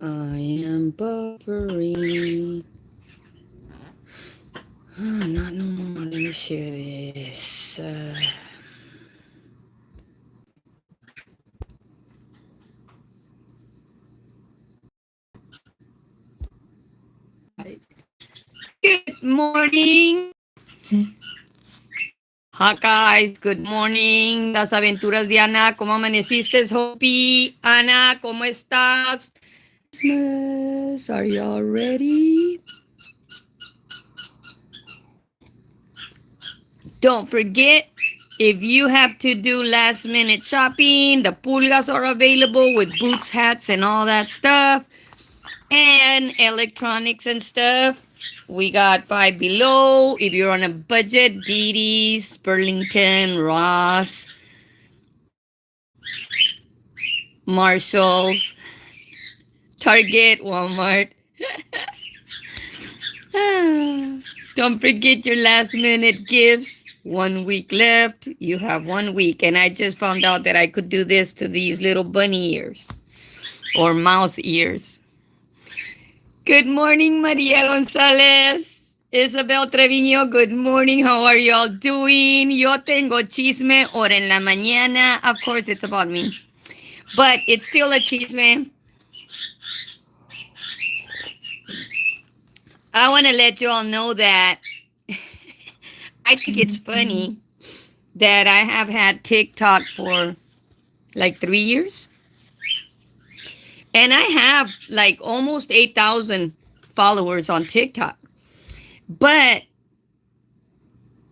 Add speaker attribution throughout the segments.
Speaker 1: I am buffering. Oh, not no more. Let me share this. Good morning. Hi guys, good morning. Las aventuras de Ana. ¿Cómo amaneciste, Hopi? Ana, ¿cómo estás? Christmas. Are y'all ready? Don't forget, if you have to do last minute shopping, the pulgas are available with boots, hats, and all that stuff. And electronics and stuff. We got Five Below. If you're on a budget, Didi's, Burlington, Ross, Marshalls, Target, Walmart. Don't forget your last minute gifts. 1 week left. You have 1 week. And I just found out that I could do this to these little bunny ears or mouse ears. Good morning, Maria Gonzalez. Isabel Treviño, good morning. How are y'all doing? Yo tengo chisme ahora en la mañana. Of course, it's about me. But it's still a chisme. I want to let you all know that I think it's funny that I have had TikTok for like 3 years. And I have like almost 8,000 followers on TikTok. But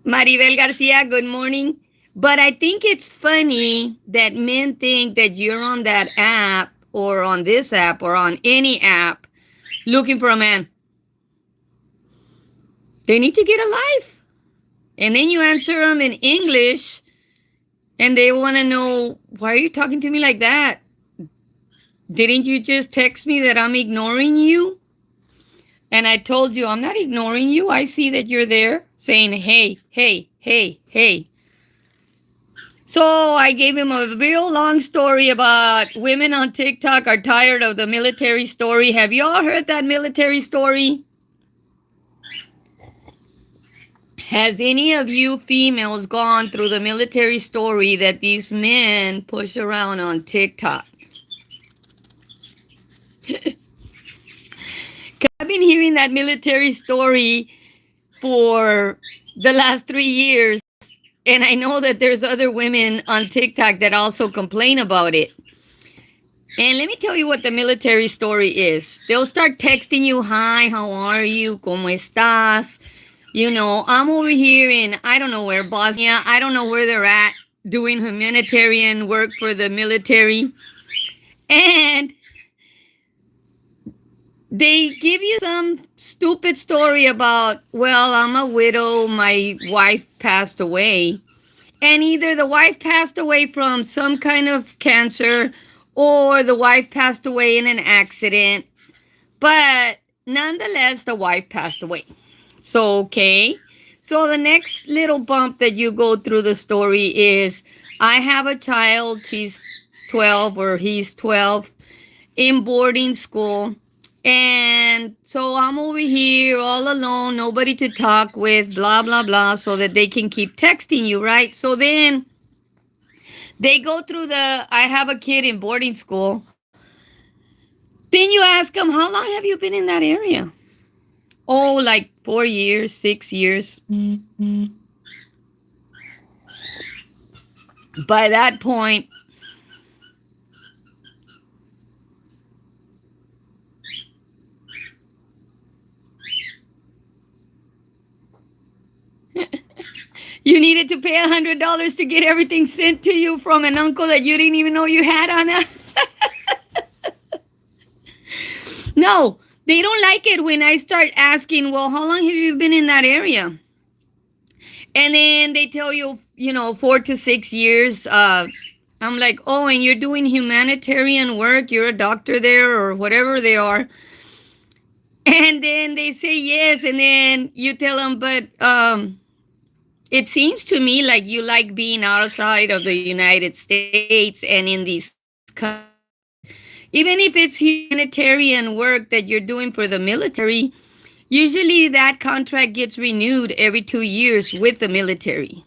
Speaker 1: Maribel Garcia, good morning. But I think it's funny that men think that you're on that app or on this app or on any app looking for a man. They need to get a life. And then you answer them in English and they want to know, why are you talking to me like that? Didn't you just text me that I'm ignoring you? And I told you, I'm not ignoring you. I see that you're there saying, hey, hey, hey, hey. So I gave him a real long story about women on TikTok are tired of the military story. Have you all heard that military story? Has any of you females gone through the military story that these men push around on TikTok? I've been hearing that military story for the last 3 years. And I know that there's other women on TikTok that also complain about it. And let me tell you what the military story is. They'll start texting you, hi, how are you? ¿Cómo estás? You know, I'm over here in, I don't know where, Bosnia. I don't know where they're at doing humanitarian work for the military. And they give you some stupid story about, well, I'm a widow, my wife passed away. And either the wife passed away from some kind of cancer or the wife passed away in an accident. But nonetheless, the wife passed away. So, okay. So the next little bump that you go through the story is, I have a child, she's 12 or he's 12, in boarding school. And so I'm over here all alone, nobody to talk with, blah, blah, blah, so that they can keep texting you, right? So then they go through I have a kid in boarding school. Then you ask them, how long have you been in that area? Oh, like 4 years, 6 years. By that point, you needed to pay $100 to get everything sent to you from an uncle that you didn't even know you had, Anna. No, they don't like it when I start asking, well, how long have you been in that area? And then they tell you, 4 to 6 years. I'm like, oh, and you're doing humanitarian work? You're a doctor there or whatever they are. And then they say yes. And then you tell them, but it seems to me like you like being outside of the United States and in these countries. Even if it's humanitarian work that you're doing for the military, usually that contract gets renewed every 2 years with the military.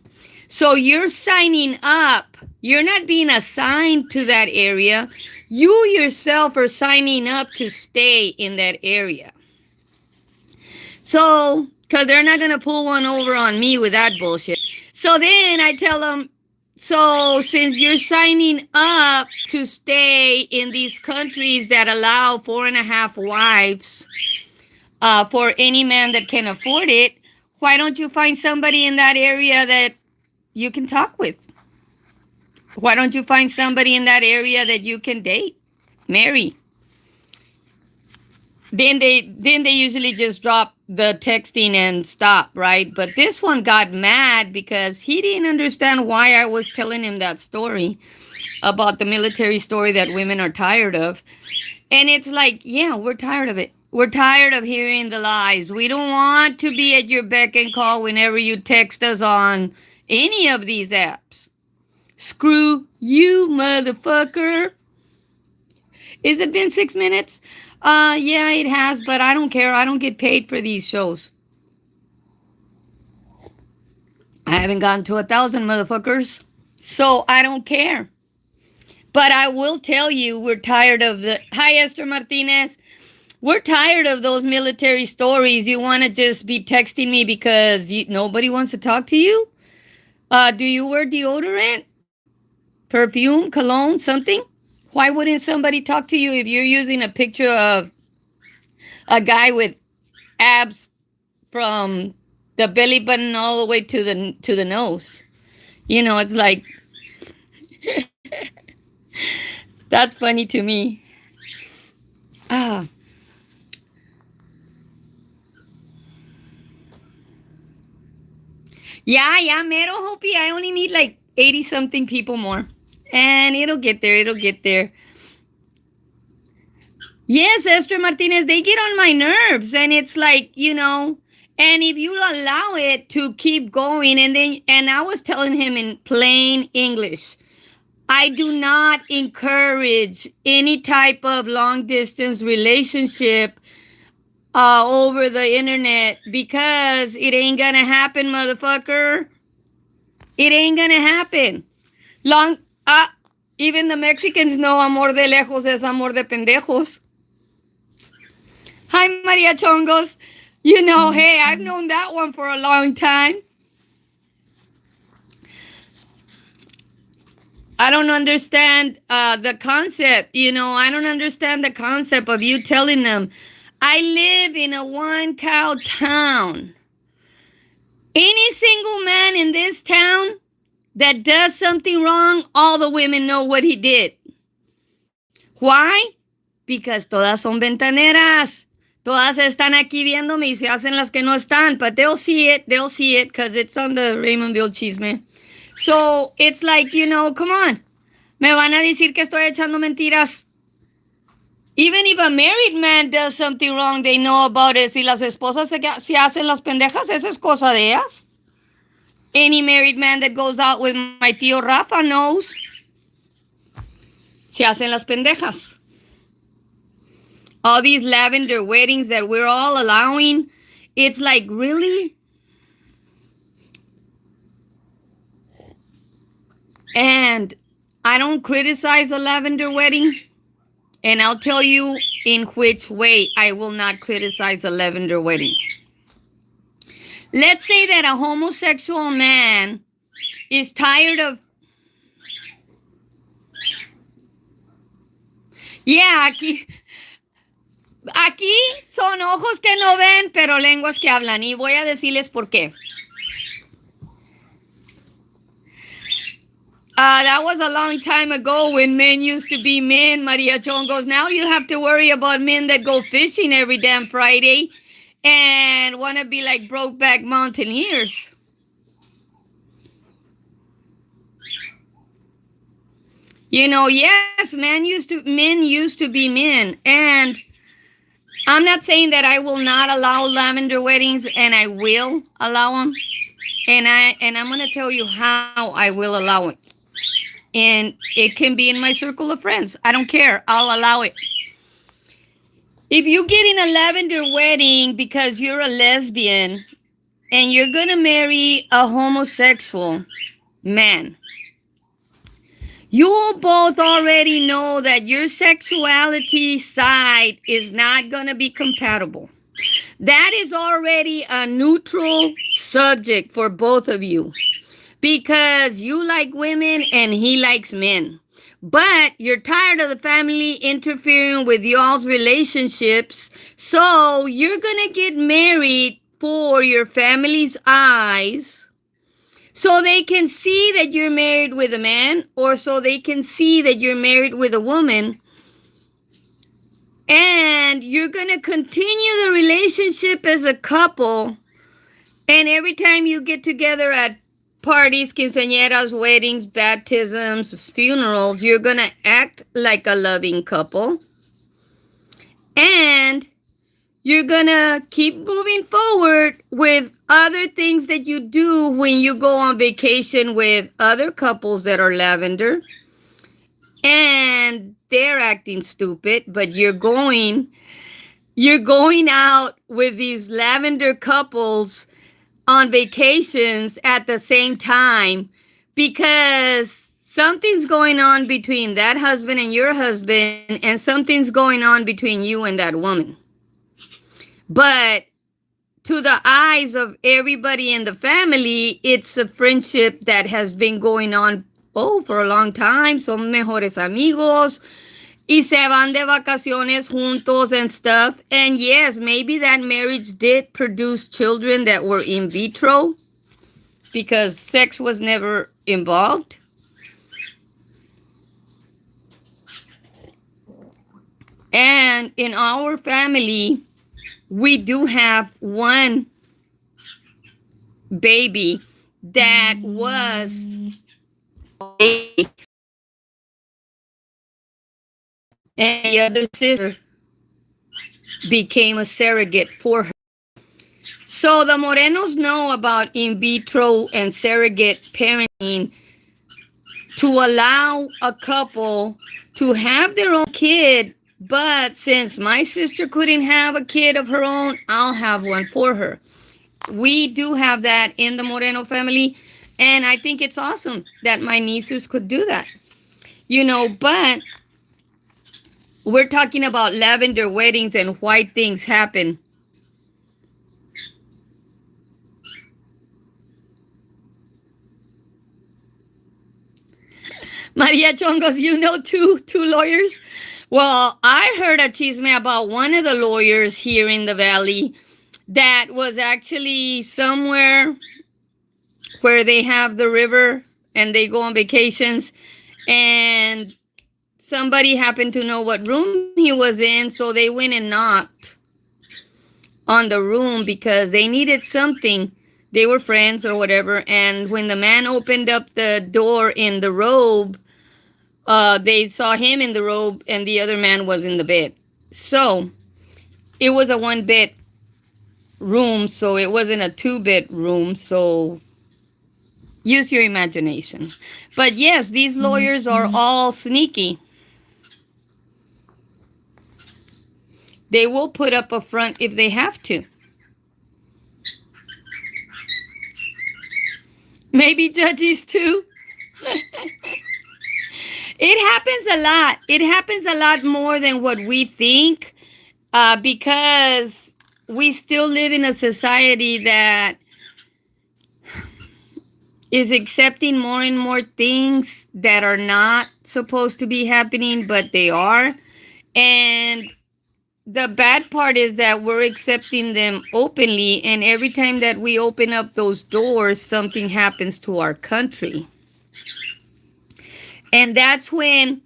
Speaker 1: So you're signing up. You're not being assigned to that area. You yourself are signing up to stay in that area. So, because they're not going to pull one over on me with that bullshit. So then I tell them, so since you're signing up to stay in these countries that allow 4.5 wives for any man that can afford it, why don't you find somebody in that area that you can talk with? Why don't you find somebody in that area that you can date, marry? Then they usually just drop the texting and stop, right? But this one got mad because he didn't understand why I was telling him that story about the military story that women are tired of. And it's like, yeah, we're tired of it. We're tired of hearing the lies. We don't want to be at your beck and call whenever you text us on any of these apps. Screw you, motherfucker. Is it been 6 minutes? Yeah, it has, but I don't care. I don't get paid for these shows. I haven't gotten to 1,000, motherfuckers. So I don't care. But I will tell you, we're tired of the... Hi, Esther Martinez. We're tired of those military stories. You want to just be texting me because nobody wants to talk to you? Do you wear deodorant? Perfume? Cologne? Something? Why wouldn't somebody talk to you if you're using a picture of a guy with abs from the belly button all the way to the nose? You know, it's like that's funny to me. Ah. Yeah, mero, Hopi. I only need like 80 something people more. And it'll get there. It'll get there. Yes, Esther Martinez, they get on my nerves. And it's like, and if you allow it to keep going, and I was telling him in plain English, I do not encourage any type of long distance relationship over the internet because it ain't gonna happen, motherfucker. It ain't gonna happen. Long, even the Mexicans know amor de lejos es amor de pendejos. Hi, Maria Chongos. Hey, I've known that one for a long time. I don't understand the concept. I don't understand the concept of you telling them, I live in a one-cow town. Any single man in this town that does something wrong, all the women know what he did. Why? Because todas son ventaneras. Todas están aquí viéndome y se hacen las que no están. But they'll see it because it's on the Raymondville Chisme. So it's like, come on. Me van a decir que estoy echando mentiras. Even if a married man does something wrong, they know about it. Si las esposas se hacen las pendejas, esa es cosa de ellas. Any married man that goes out with my tío Rafa knows. Se hacen las pendejas. All these lavender weddings that we're all allowing, it's like, really? And I don't criticize a lavender wedding. And I'll tell you in which way I will not criticize a lavender wedding. Let's say that a homosexual man is tired of... Yeah, aquí son ojos que no ven, pero lenguas que hablan. Y voy a decirles por qué. That was a long time ago when men used to be men, Maria Chongos. Now you have to worry about men that go fishing every damn Friday and want to be like Brokeback Mountaineers. Yes, men used to be men. And I'm not saying that I will not allow lavender weddings, and I will allow them. And I'm going to tell you how I will allow it. And it can be in my circle of friends. I don't care. I'll allow it. If you get in a lavender wedding because you're a lesbian and you're going to marry a homosexual man, you both already know that your sexuality side is not going to be compatible. That is already a neutral subject for both of you because you like women and he likes men. But you're tired of the family interfering with y'all's relationships, so you're going to get married for your family's eyes so they can see that you're married with a man or so they can see that you're married with a woman. And you're going to continue the relationship as a couple. And every time you get together at parties, quinceañeras, weddings, baptisms, funerals, you're going to act like a loving couple. And you're going to keep moving forward with other things that you do when you go on vacation with other couples that are lavender. And they're acting stupid, but you're going out with these lavender couples on vacations at the same time because something's going on between that husband and your husband, and something's going on between you and that woman. But to the eyes of everybody in the family, it's a friendship that has been going on for a long time. Son mejores amigos y se van de vacaciones juntos and stuff. And yes, maybe that marriage did produce children that were in vitro because sex was never involved. And in our family, we do have one baby that was and the other sister became a surrogate for her. So the Morenos know about in vitro and surrogate parenting to allow a couple to have their own kid. But since my sister couldn't have a kid of her own, I'll have one for her. We do have that in the Moreno family. And I think it's awesome that my nieces could do that. But we're talking about lavender weddings and why things happen. Maria Chongos, you know two lawyers? Well, I heard a chisme about one of the lawyers here in the valley that was actually somewhere where they have the river and they go on vacations, and somebody happened to know what room he was in, so they went and knocked on the room because they needed something. They were friends or whatever, and when the man opened up the door in the robe, they saw him in the robe and the other man was in the bed. So it was a 1-bed room, so it wasn't a 2-bed room. So use your imagination. But yes, these lawyers are all sneaky. They will put up a front if they have to. Maybe judges too. It happens a lot. It happens a lot more than what we think, because we still live in a society that is accepting more and more things that are not supposed to be happening, but they are. And the bad part is that we're accepting them openly, and every time that we open up those doors, something happens to our country. And that's when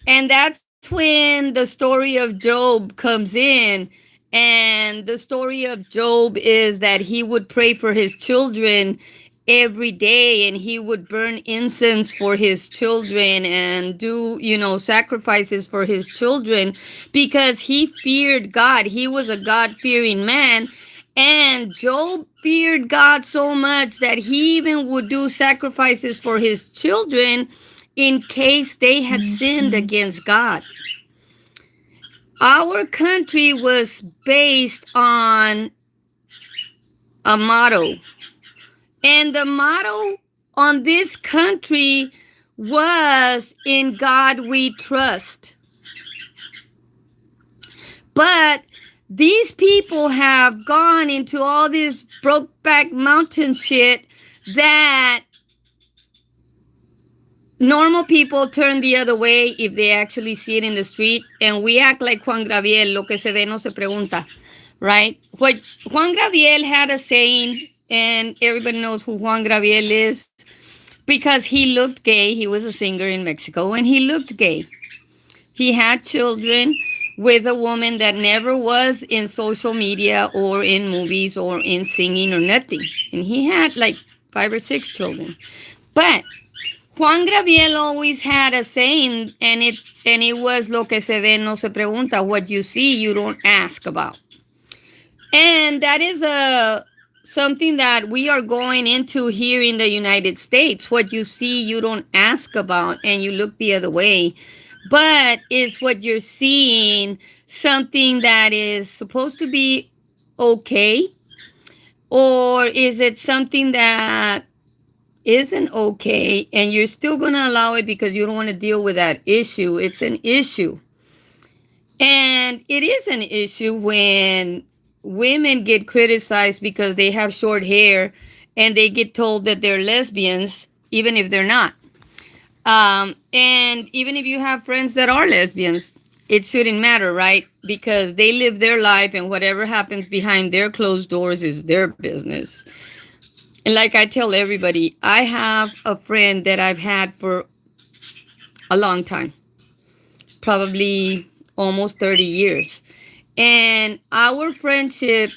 Speaker 1: the story of Job comes in. And the story of Job is that he would pray for his children every day, and he would burn incense for his children and do, sacrifices for his children because he feared God. He was a God-fearing man. And Job feared God so much that he even would do sacrifices for his children in case they had sinned against God. Our country was based on a motto, and the motto on this country was "In God We Trust." But these people have gone into all this brokeback mountain shit that normal people turn the other way if they actually see it in the street, and we act like Juan Gabriel, lo que se ve no se pregunta, right? What Juan Gabriel had a saying, and everybody knows who Juan Gabriel is because he looked gay. He was a singer in Mexico, and he looked gay. He had children with a woman that never was in social media or in movies or in singing or nothing. And he had like 5 or 6 children. But Juan Gabriel always had a saying, and it was "Lo que se ve no se pregunta." What you see, you don't ask about. And that is a something that we are going into here in the United States. What you see, you don't ask about, and you look the other way. But is what you're seeing something that is supposed to be okay, or is it something that isn't okay and you're still going to allow it because you don't want to deal with that issue? It's an issue. And it is an issue when women get criticized because they have short hair and they get told that they're lesbians, even if they're not. And even if you have friends that are lesbians, it shouldn't matter, right? Because they live their life, and whatever happens behind their closed doors is their business. And like I tell everybody, I have a friend that I've had for a long time, probably almost 30 years. And our friendship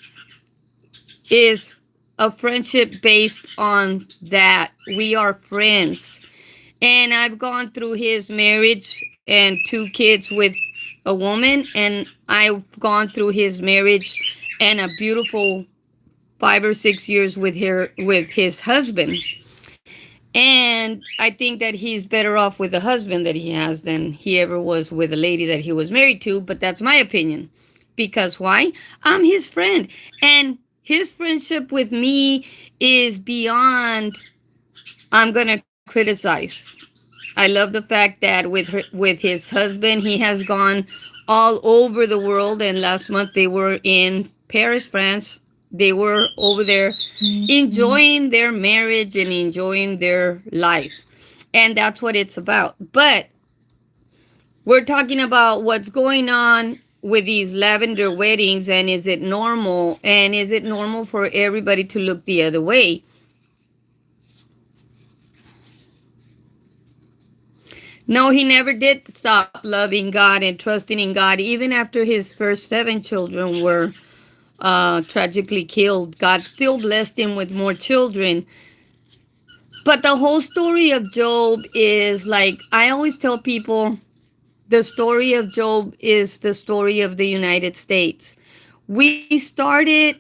Speaker 1: is a friendship based on that. We are friends. And I've gone through his marriage and 2 kids with a woman, and I've gone through his marriage and a beautiful 5 or 6 years with his husband. And I think that he's better off with the husband that he has than he ever was with the lady that he was married to. But that's my opinion. Because why? I'm his friend. And his friendship with me is beyond I'm going to criticize. I love the fact that with his husband, he has gone all over the world. And last month they were in Paris, France. They were over there enjoying their marriage and enjoying their life. And that's what it's about. But we're talking about what's going on with these lavender weddings, and is it normal? And is it normal for everybody to look the other way? No, he never did stop loving God and trusting in God. Even after his first 7 children were tragically killed, God still blessed him with more children. But the whole story of Job is like, I always tell people, the story of Job is the story of the United States. We started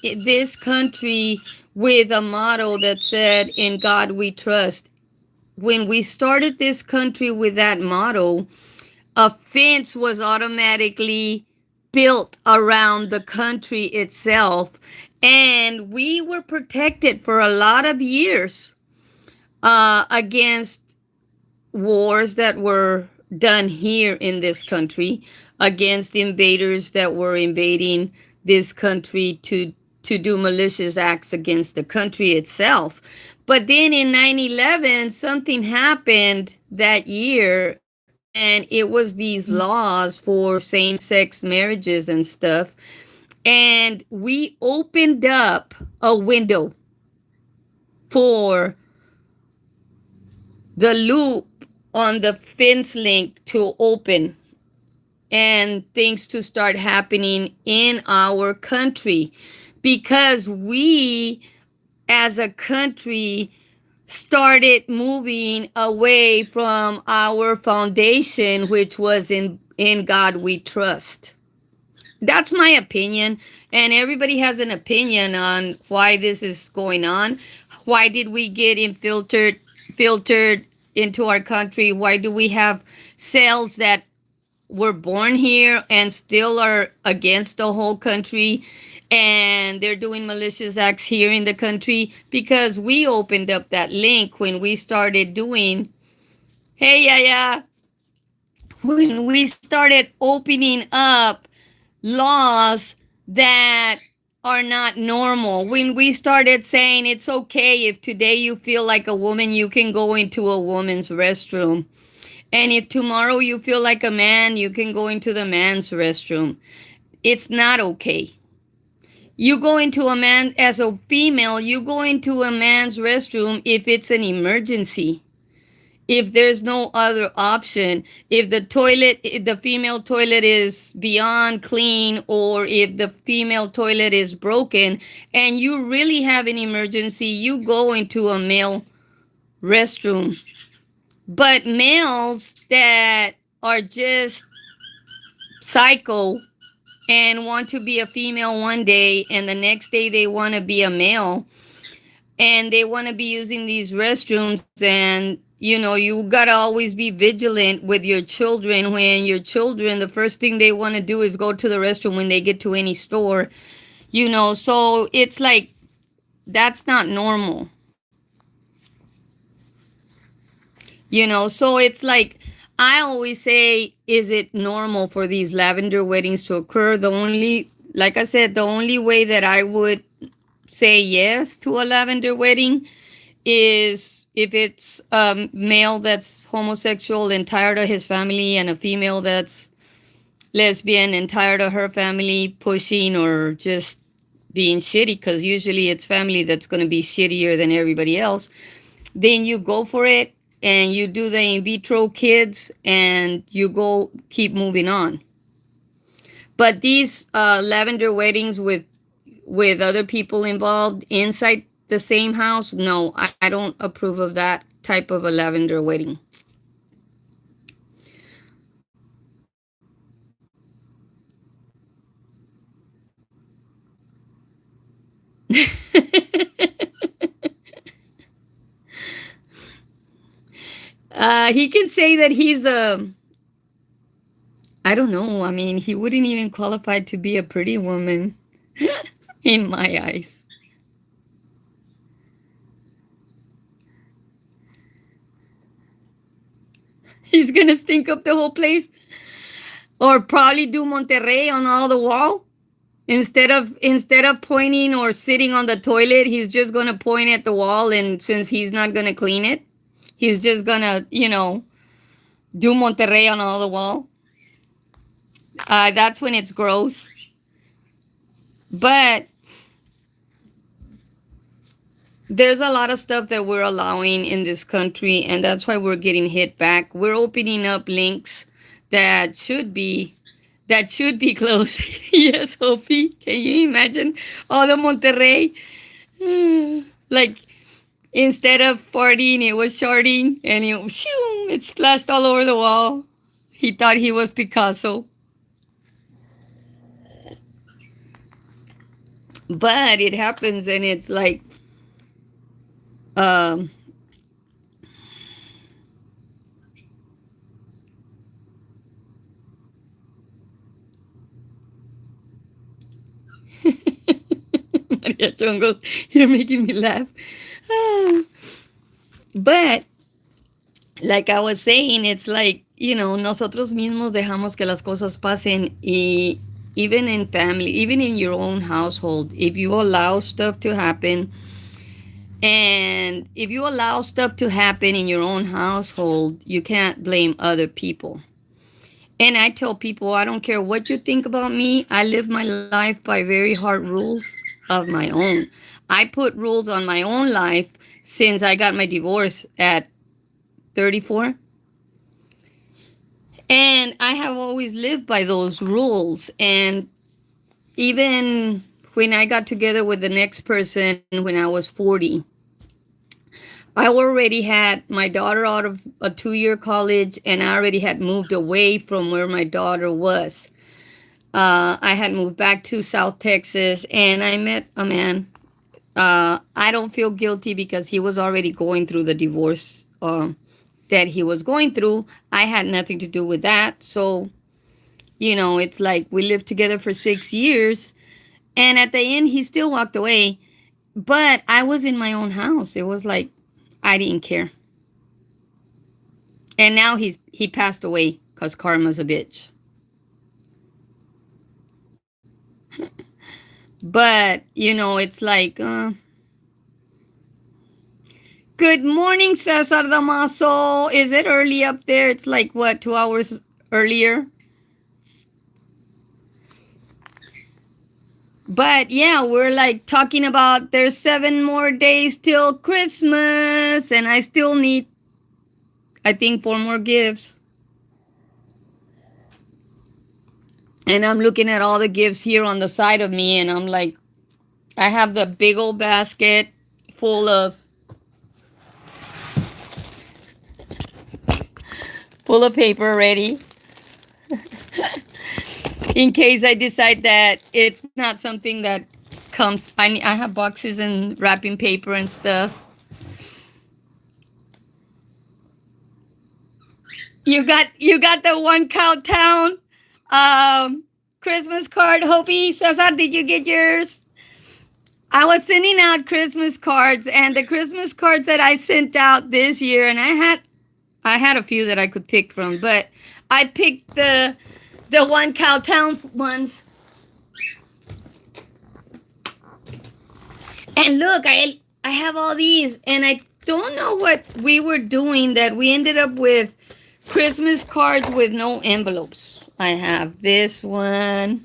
Speaker 1: this country with a motto that said, "In God we trust." When we started this country with that motto, a fence was automatically built around the country itself, and we were protected for a lot of years against wars that were done here in this country, against invaders that were invading this country to do malicious acts against the country itself. But then in 9/11, something happened that year, and it was these laws for same-sex marriages and stuff. And we opened up a window for the loop on the fence link to open and things to start happening in our country, because we as a country started moving away from our foundation, which was in God we trust. That's my opinion, and everybody has an opinion on why this is going on. Why did we get filtered into our country? Why do we have cells that were born here and still are against the whole country, and they're doing malicious acts here in the country? Because we opened up that link when we started doing, hey, yeah, yeah, when we started opening up laws that are not normal. When we started saying it's okay if today you feel like a woman, you can go into a woman's restroom. And if tomorrow you feel like a man, you can go into the man's restroom. It's not okay. You go into a man, as a female, you go into a man's restroom if it's an emergency. If there's no other option, if the female toilet is beyond clean, or if the female toilet is broken and you really have an emergency, you go into a male restroom. But males that are just psycho and want to be a female one day and the next day they want to be a male, and they want to be using these restrooms, and you got to always be vigilant with your children. When your children, the first thing they want to do is go to the restroom when they get to any store. So it's like, that's not normal. So it's like, I always say, is it normal for these lavender weddings to occur? Like I said, the only way that I would say yes to a lavender wedding is if it's a male that's homosexual and tired of his family, and a female that's lesbian and tired of her family pushing or just being shitty, because usually it's family that's going to be shittier than everybody else. Then you go for it and you do the in vitro kids and you go keep moving on. But these lavender weddings with other people involved inside the same house, no, I don't approve of that type of a lavender wedding. He can say that he's a, I don't know. I mean, he wouldn't even qualify to be a pretty woman in my eyes. He's gonna stink up the whole place, or probably do Monterrey on all the wall. Instead of pointing or sitting on the toilet, he's just gonna point at the wall, and since he's not gonna clean it, he's just gonna, do Monterrey on all the wall. That's when it's gross. But there's a lot of stuff that we're allowing in this country, and that's why we're getting hit back. We're opening up links that should be closed. Yes, Hopi. Can you imagine all the Monterrey? Like, instead of farting, it was sharding, and it splashed all over the wall. He thought he was Picasso. But it happens, and it's like, um, Maria Chongo, you're making me laugh. But like I was saying, it's like, nosotros mismos dejamos que las cosas pasen. Y even in family, even in your own household, if you allow stuff to happen, and if you allow stuff to happen in your own household, you can't blame other people. And I tell people, I don't care what you think about me. I live my life by very hard rules of my own. I put rules on my own life since I got my divorce at 34. And I have always lived by those rules. And even when I got together with the next person when I was 40, I already had my daughter out of a 2-year college, and I already had moved away from where my daughter was. I had moved back to South Texas, and I met a man. I don't feel guilty because he was already going through the divorce that he was going through. I had nothing to do with that. So, it's like we lived together for 6 years. And at the end, he still walked away. But I was in my own house. It was like I didn't care. And now he passed away because karma's a bitch. But, it's like, good morning, Cesar Damaso. Is it early up there? It's like, what, 2 hours earlier? But yeah, we're like talking about there's 7 more days till Christmas, and I still need, I think, 4 more gifts. And I'm looking at all the gifts here on the side of me, and I'm like, I have the big old basket full of paper ready. In case I decide that it's not something that comes. I have boxes and wrapping paper and stuff. You got the One Cow Town Christmas card, Hopi. Cesar, did you get yours? I was sending out Christmas cards, and the Christmas cards that I sent out this year, and I had a few that I could pick from, but I picked the One Cow Town ones. And look, I have all these, and I don't know what we were doing that we ended up with Christmas cards with no envelopes. I have this one.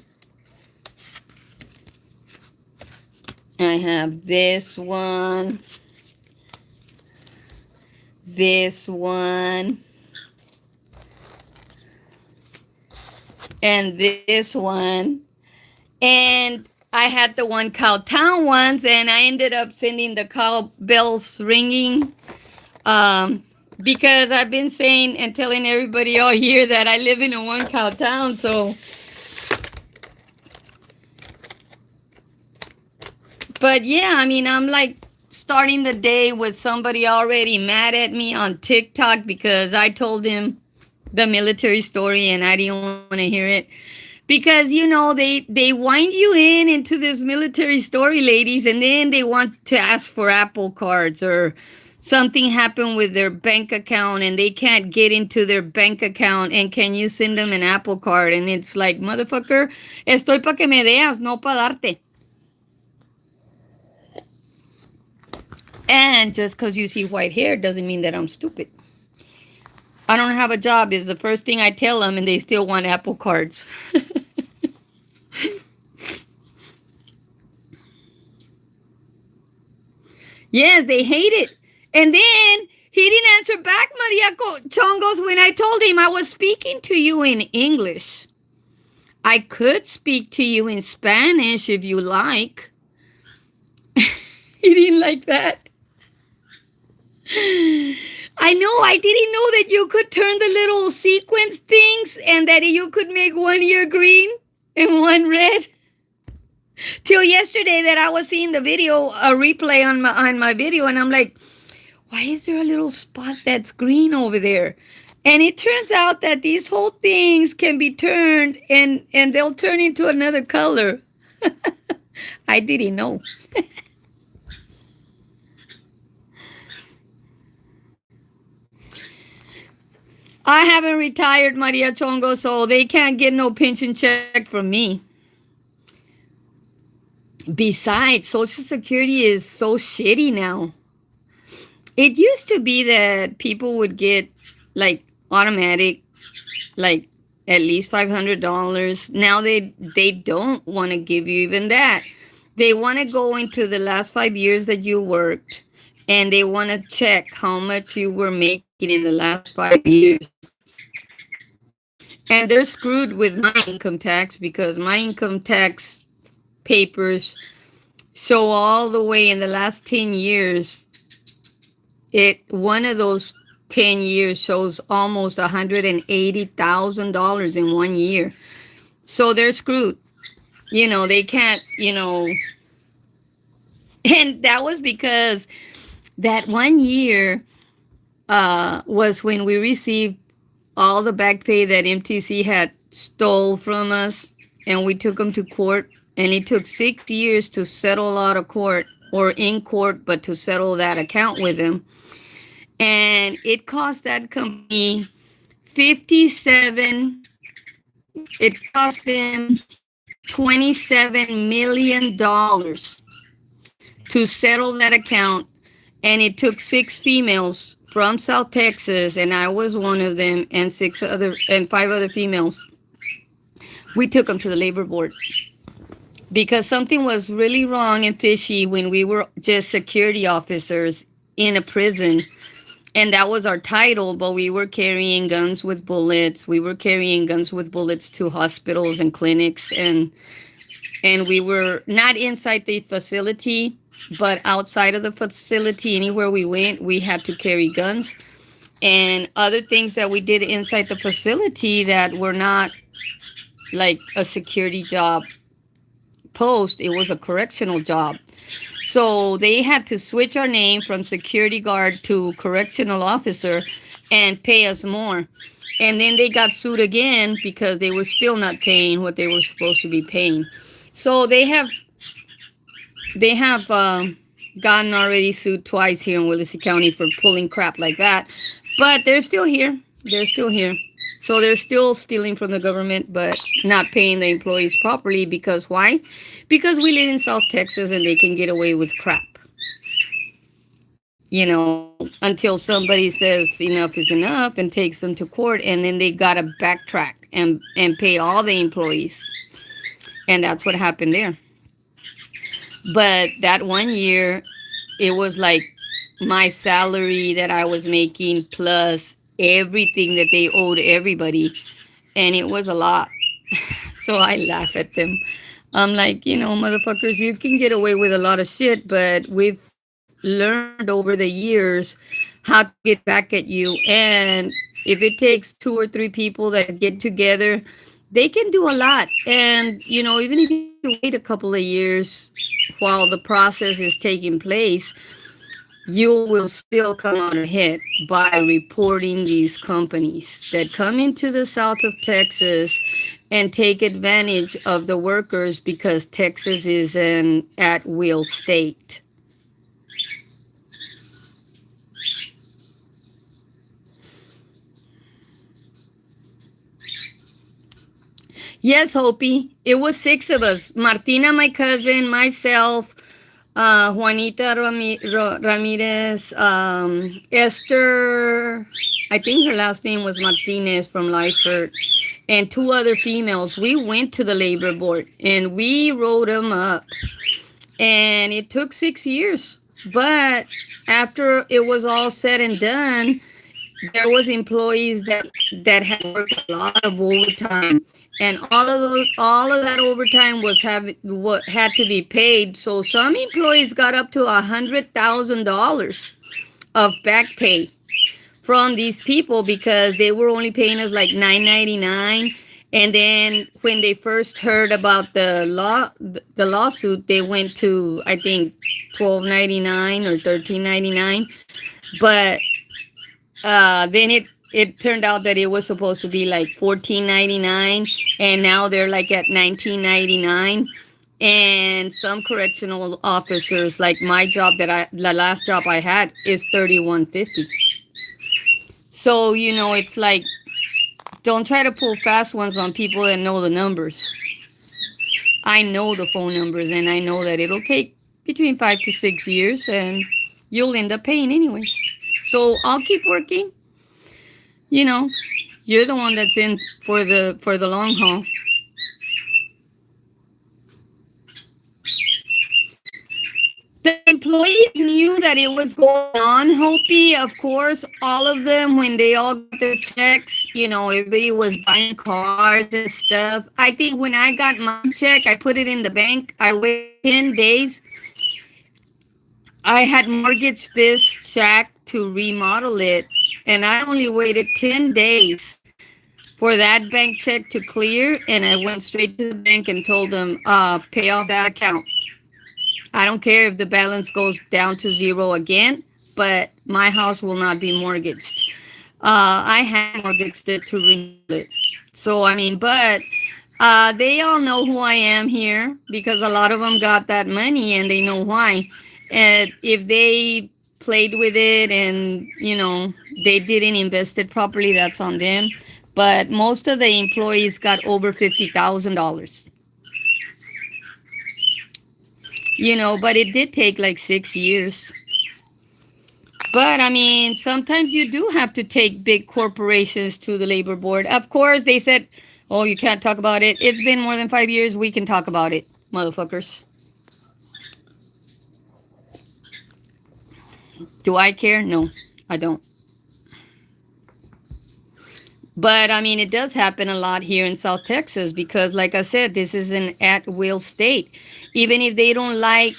Speaker 1: I have this one. This one. And this one. And I had the One Cow Town ones, and I ended up sending the cowbells ringing. Because I've been saying and telling everybody all year that I live in a One Cow Town, so. But yeah, I mean, I'm like starting the day with somebody already mad at me on TikTok because I told him the military story and I didn't want to hear it. Because, they wind you into this military story, ladies, and then they want to ask for Apple cards or something happened with their bank account and they can't get into their bank account, and can you send them an Apple card? And it's like, motherfucker, estoy pa que me deas, no pa darte. And just because you see white hair doesn't mean that I'm stupid. I don't have a job is the first thing I tell them, and they still want Apple cards. Yes, they hate it. And then he didn't answer back, Maria Chongos, when I told him I was speaking to you in English. I could speak to you in Spanish if you like. He didn't like that. I know, I didn't know that you could turn the little sequence things and that you could make one ear green and one red. Till yesterday that I was seeing the video, a replay on my video, and I'm like, why is there a little spot that's green over there? And it turns out that these whole things can be turned and they'll turn into another color. I didn't know. I haven't retired, Maria Chongo, so they can't get no pension check from me. Besides, Social Security is so shitty now. It used to be that people would get like automatic, like at least $500. Now they don't want to give you even that. They want to go into the last 5 years that you worked, and they want to check how much you were making in the last 5 years. And they're screwed with my income tax because my income tax papers show all the way in the last 10 years. One of those 10 years shows almost $180,000 in 1 year. So they're screwed. They can't, and that was because that 1 year was when we received all the back pay that MTC had stole from us, and we took them to court. And it took 6 years to settle out of court or in court, but to settle that account with them. And it cost that company 57, it cost them $27 million to settle that account. And it took six females from South Texas, and I was one of them, and five other females. We took them to the labor board because something was really wrong and fishy when we were just security officers in a prison. And that was our title, but we were carrying guns with bullets. We were carrying guns with bullets to hospitals and clinics, and we were not inside the facility, but outside of the facility. Anywhere we went, we had to carry guns and other things that we did inside the facility that were not like a security job post. It was a correctional job. So they had to switch our name from security guard to correctional officer and pay us more. And then they got sued again because they were still not paying what they were supposed to be paying. So they have gotten already sued twice here in Willacy County for pulling crap like that. But they're still here. They're still here. So they're still stealing from the government, but not paying the employees properly. Because why? Because we live in South Texas and they can get away with crap. Until somebody says enough is enough and takes them to court, and then they got to backtrack and pay all the employees. And that's what happened there. But that one year, it was like my salary that I was making plus everything that they owed everybody. And it was a lot. So I laugh at them. I'm like, motherfuckers, you can get away with a lot of shit, but we've learned over the years how to get back at you. And if it takes two or three people that get together, they can do a lot. And, even if you wait a couple of years while the process is taking place, you will still come out ahead by reporting these companies that come into the south of Texas and take advantage of the workers because Texas is an at-will state. Yes, Hopi. It was six of us. Martina, my cousin, myself, Juanita Ramirez, Esther, I think her last name was Martinez from Lyford, and two other females. We went to the labor board and we wrote them up. And it took 6 years. But after it was all said and done, there was employees that had worked a lot of overtime, and all of that overtime what had to be paid. So some employees got up to $100,000 of back pay from these people because they were only paying us like $9.99. And then when they first heard about the lawsuit, they went to, I think, $12.99 or $13.99. But then it turned out that it was supposed to be like $14.99, and now they're like at $19.99. And some correctional officers, like my job the last job I had is $31.50. So it's like, don't try to pull fast ones on people that know the numbers. I know the phone numbers, and I know that it'll take between 5 to 6 years, and you'll end up paying anyways. So I'll keep working. You're the one that's in for the long haul. The employees knew that it was going on, Hopi. Of course, all of them, when they all got their checks, everybody was buying cars and stuff. I think when I got my check, I put it in the bank. I waited 10 days. I had mortgaged this shack to remodel it, and I only waited 10 days for that bank check to clear, and I went straight to the bank and told them, pay off that account. I don't care if the balance goes down to zero again. but my house will not be mortgaged. I have mortgaged it to renew it. So, I mean, but they all know who I am here because a lot of them got that money and they know why. And if they played with it and, they didn't invest it properly, that's on them. But most of the employees got over $50,000. But it did take like 6 years. But I mean, sometimes you do have to take big corporations to the labor board. Of course, they said, oh, you can't talk about it. It's been more than 5 years. We can talk about it, motherfuckers. Do I care? No, I don't. But I mean, it does happen a lot here in South Texas because, like I said, this is an at-will state. Even if they don't like,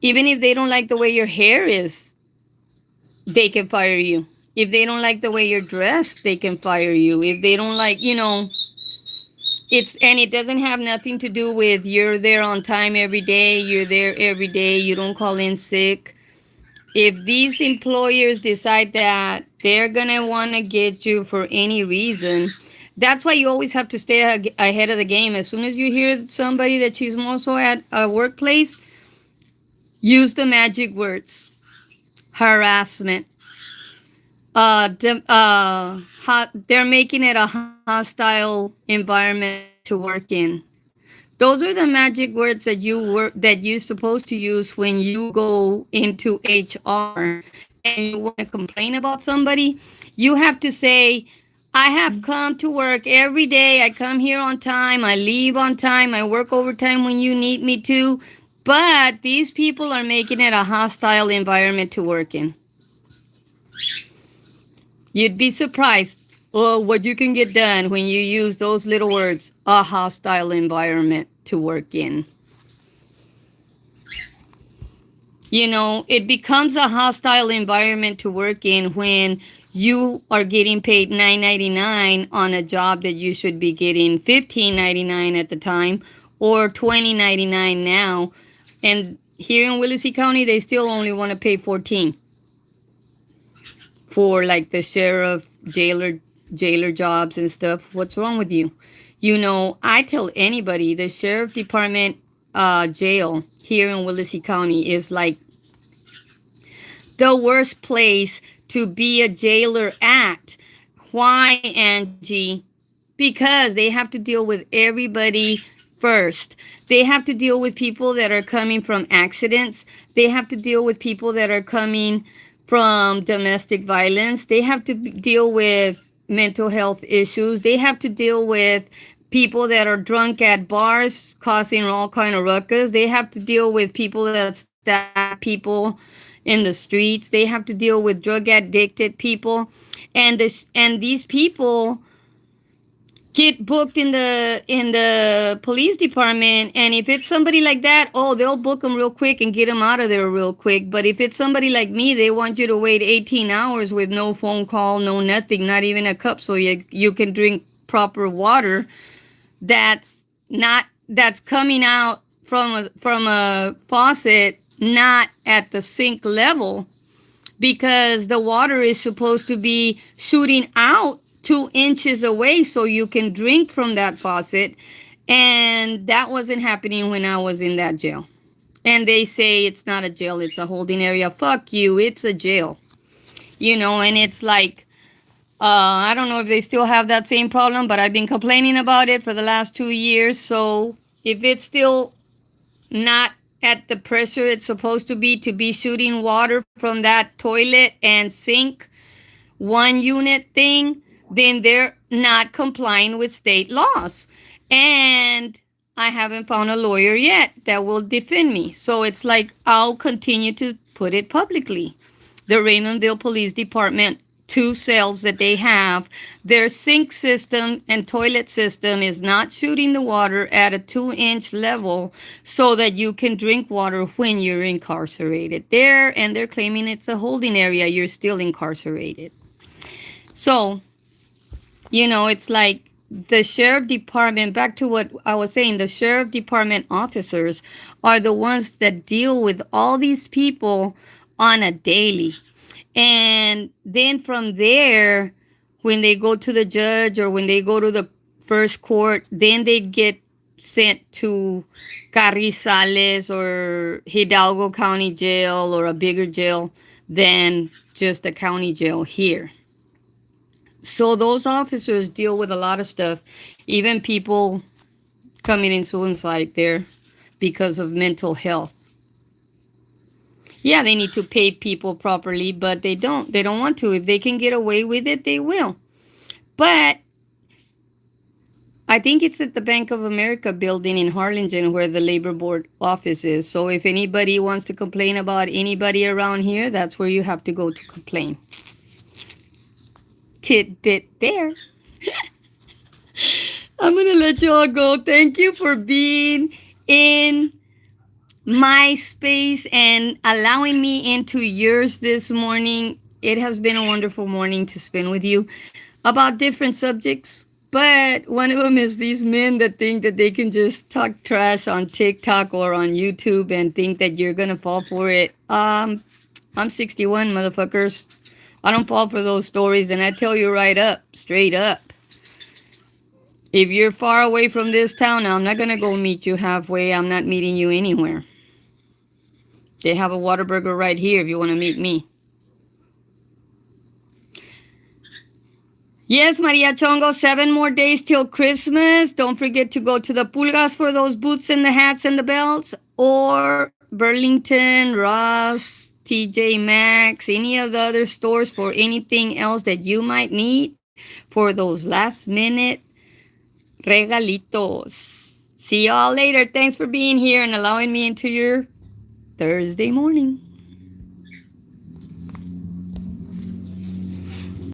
Speaker 1: even if they don't like the way your hair is, they can fire you. If they don't like the way you're dressed, they can fire you. If they don't like, and it doesn't have nothing to do with you're there on time every day, you're there every day, you don't call in sick. If these employers decide that they're going to want to get you for any reason, that's why you always have to stay ahead of the game. As soon as you hear somebody that she's also at a workplace, use the magic words. Harassment. They're making it a hostile environment to work in. Those are the magic words that you're supposed to use when you go into HR and you want to complain about somebody. You have to say, I have come to work every day. I come here on time. I leave on time. I work overtime when you need me to. But these people are making it a hostile environment to work in. You'd be surprised what you can get done when you use those little words, a hostile environment to work in. It becomes a hostile environment to work in when you are getting paid $9.99 on a job that you should be getting $15.99 at the time or $20.99 now. And here in Willacy County, they still only want to pay $14 for like the sheriff, jailer jobs and stuff. What's wrong with you? I tell anybody the sheriff department jail here in Willacy County is like the worst place to be a jailer at. Why, Angie? Because they have to deal with everybody first. They have to deal with people that are coming from accidents. They have to deal with people that are coming from domestic violence. They have to deal with mental health issues. They have to deal with people that are drunk at bars causing all kind of ruckus. They have to deal with people that stab people in the streets. They have to deal with drug addicted people. And these people get booked in the police department, and if it's somebody like that, they'll book them real quick and get them out of there real quick. But if it's somebody like me, they want you to wait 18 hours with no phone call, no nothing, not even a cup, so you can drink proper water that's coming out from a faucet, not at the sink level, because the water is supposed to be shooting out 2 inches away so you can drink from that faucet. And that wasn't happening when I was in that jail. And they say it's not a jail, it's a holding area. Fuck you, it's a jail. And it's like, I don't know if they still have that same problem, but I've been complaining about it for the last 2 years. So if it's still not at the pressure it's supposed to be shooting water from that toilet and sink 1 unit thing, then they're not complying with state laws. And I haven't found a lawyer yet that will defend me. So it's like, I'll continue to put it publicly. The Raymondville Police Department, 2 cells that they have, their sink system and toilet system is not shooting the water at a 2-inch level so that you can drink water when you're incarcerated there. And they're claiming it's a holding area. You're still incarcerated. So, it's like the sheriff department, back to what I was saying, the sheriff department officers are the ones that deal with all these people on a daily. And then from there, when they go to the judge or when they go to the first court, then they get sent to Carrizales or Hidalgo County Jail or a bigger jail than just a county jail here. So those officers deal with a lot of stuff, even people committing suicide there because of mental health. Yeah, they need to pay people properly, but they don't. They don't want to. If they can get away with it, they will. But I think it's at the Bank of America building in Harlingen where the labor board office is. So if anybody wants to complain about anybody around here, that's where you have to go to complain. Tidbit there. I'm going to let you all go. Thank you for being in my space and allowing me into yours this morning. It has been a wonderful morning to spend with you about different subjects. But one of them is these men that think that they can just talk trash on TikTok or on YouTube and think that you're going to fall for it. I'm 61, motherfuckers. I don't fall for those stories, and I tell you right up, straight up. If you're far away from this town, I'm not going to go meet you halfway. I'm not meeting you anywhere. They have a Whataburger right here if you want to meet me. Yes, Maria Chongo, 7 more days till Christmas. Don't forget to go to the Pulgas for those boots and the hats and the belts, or Burlington, Ross, TJ Maxx, any of the other stores for anything else that you might need for those last minute regalitos. See y'all later. Thanks for being here and allowing me into your Thursday morning.